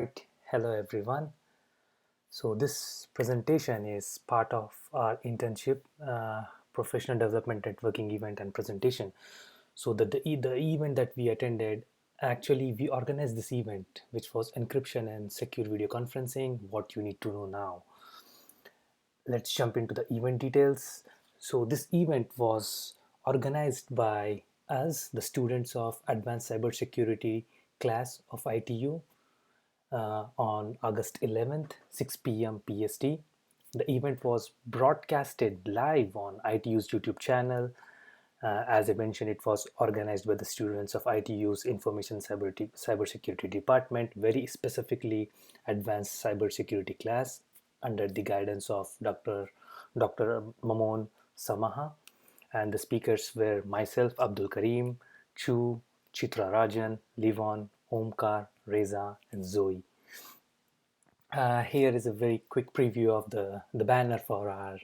Right. Hello everyone. So this presentation is part of our internship, professional development networking event and presentation. So the event that we attended, actually we organized this event, which was encryption and secure video conferencing, what you need to know now. Let's jump into the event details. So this event was organized by us, the students of Advanced Cybersecurity class of ITU, on August 11th, 6 p.m. PST. The event was broadcasted live on ITU's YouTube channel. As I mentioned, it was organized by the students of ITU's Information Cybersecurity Department, very specifically Advanced Cybersecurity class, under the guidance of Dr. Mamon Samaha. And the speakers were myself, Abdul Karim, Chu, Chitra Rajan, Livon, Omkar, Reza, and Zoe. Here is a very quick preview of the banner for our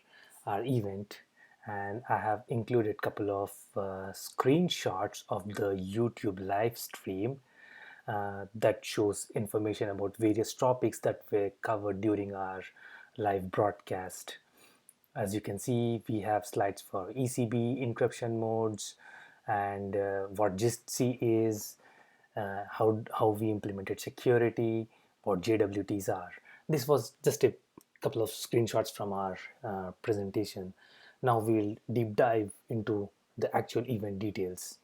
event, and I have included a couple of screenshots of the YouTube live stream that shows information about various topics that were covered during our live broadcast. As you can see, we have slides for ECB encryption modes and what GIST-C is, how we implemented security, what JWTs are. This was just a couple of screenshots from our presentation. Now we'll deep dive into the actual event details.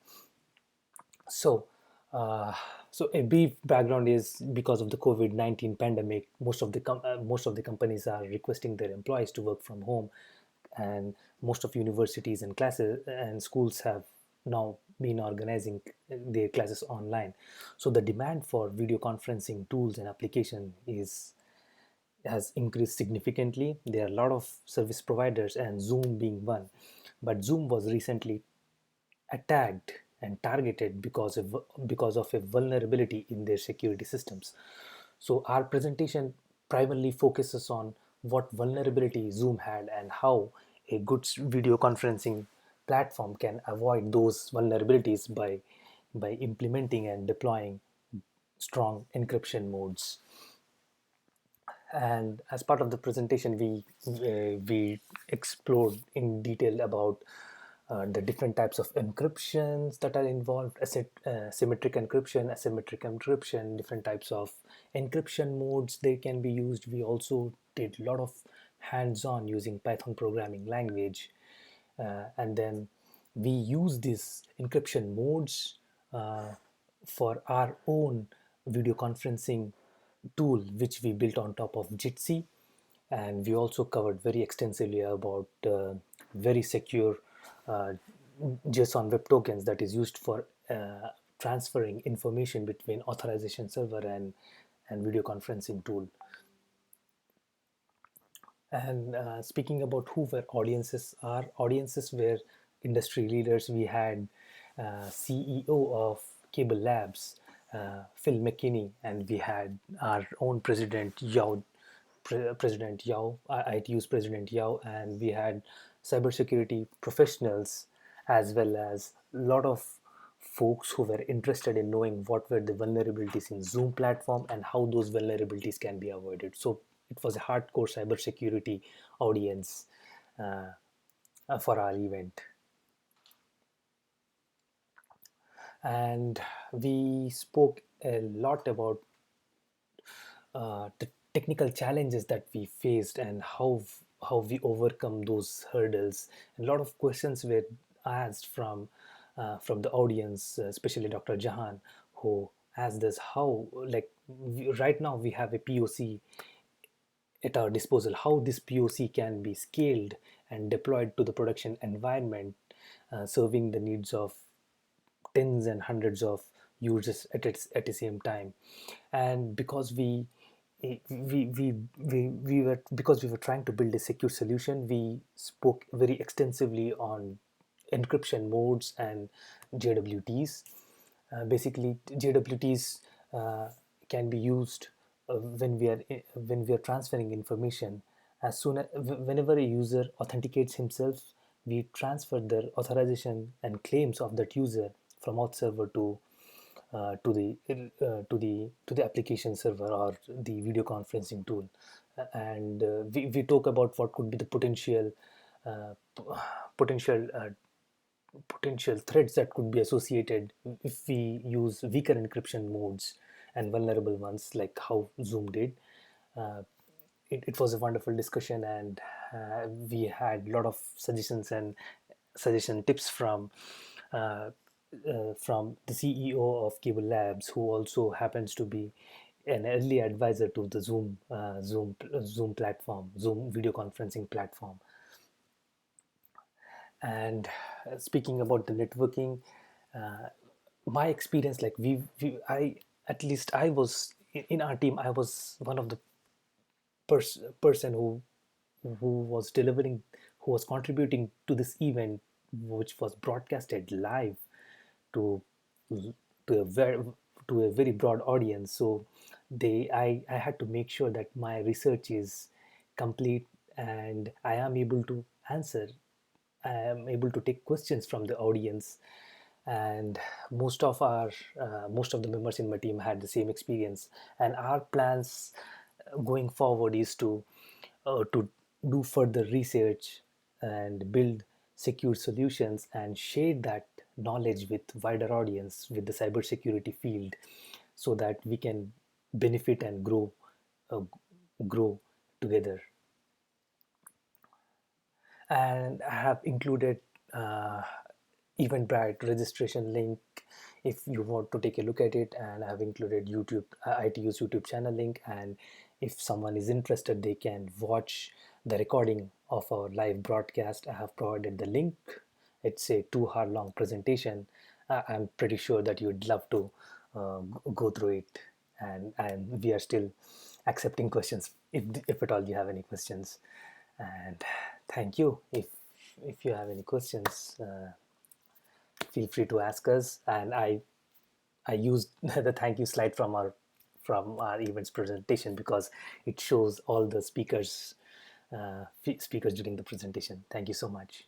So, uh, so a brief background is because of the COVID-19 pandemic, most of the companies are requesting their employees to work from home, and most of universities and classes and schools have now been organizing their classes online. So the demand for video conferencing tools and application is has increased significantly. There are a lot of service providers, and Zoom being one. But Zoom was recently attacked and targeted because of a vulnerability in their security systems. So our presentation primarily focuses on what vulnerability Zoom had and how a good video conferencing platform can avoid those vulnerabilities by implementing and deploying strong encryption modes. And as part of the presentation, we explored in detail about the different types of encryptions that are involved: symmetric encryption, asymmetric encryption, different types of encryption modes they can be used. We also did a lot of hands-on using Python programming language, and then we use these encryption modes uh, for our own video conferencing tool, which we built on top of Jitsi. And we also covered very extensively about very secure uh, JSON web tokens that is used for transferring information between authorization server and video conferencing tool. And speaking about who were audiences, our audiences were industry leaders. We had CEO of Cable Labs, Phil McKinney, and we had our own president, President Yao, ITU's President Yao, and we had cybersecurity professionals as well as a lot of folks who were interested in knowing what were the vulnerabilities in Zoom platform and how those vulnerabilities can be avoided. So it was a hardcore cybersecurity audience uh, for our event. And we spoke a lot about the technical challenges that we faced and how we overcome those hurdles. And a lot of questions were asked from the audience, especially Dr. Jahan, who asked us how, like, right now we have a POC at our disposal, how this POC can be scaled and deployed to the production environment, serving the needs of tens and hundreds of users at the same time. And because we were trying to build a secure solution, we spoke very extensively on encryption modes and JWTs. Basically, JWTs can be used when we are transferring information. As soon as whenever a user authenticates himself, we transfer the authorization and claims of that user from auth server to the application server or the video conferencing tool, and we talk about what could be the uh, potential potential threats that could be associated if we use weaker encryption modes and vulnerable ones, like how Zoom did. Uh, it was a wonderful discussion, and we had a lot of suggestions and suggestion tips from the CEO of Cable Labs, who also happens to be an early advisor to the Zoom platform, Zoom video conferencing platform. And speaking about the networking, uh, my experience, like I at least I was in our team. I was one of the person who was delivering, who was contributing to this event, which was broadcasted live to to a very broad audience. So I had to make sure that my research is complete, and answer I am able to take questions from the audience. And most of the members in my team had the same experience, and our plans going forward is to do further research and build secure solutions and share that knowledge with wider audience with the cybersecurity field, so that we can benefit and uh, grow together. And I have included uh, Eventbrite registration link if you want to take a look at it, and I have included ITU's YouTube channel link, and if someone is interested, they can watch the recording of our live broadcast. I have provided the link. It's a 2 hour long presentation. I'm pretty sure that you'd love to go through it, and we are still accepting questions if at all you have any questions. And thank you. If you have any questions, feel free to ask us. And I used the thank you slide from our events presentation, because it shows all the speakers during the presentation. Thank you so much.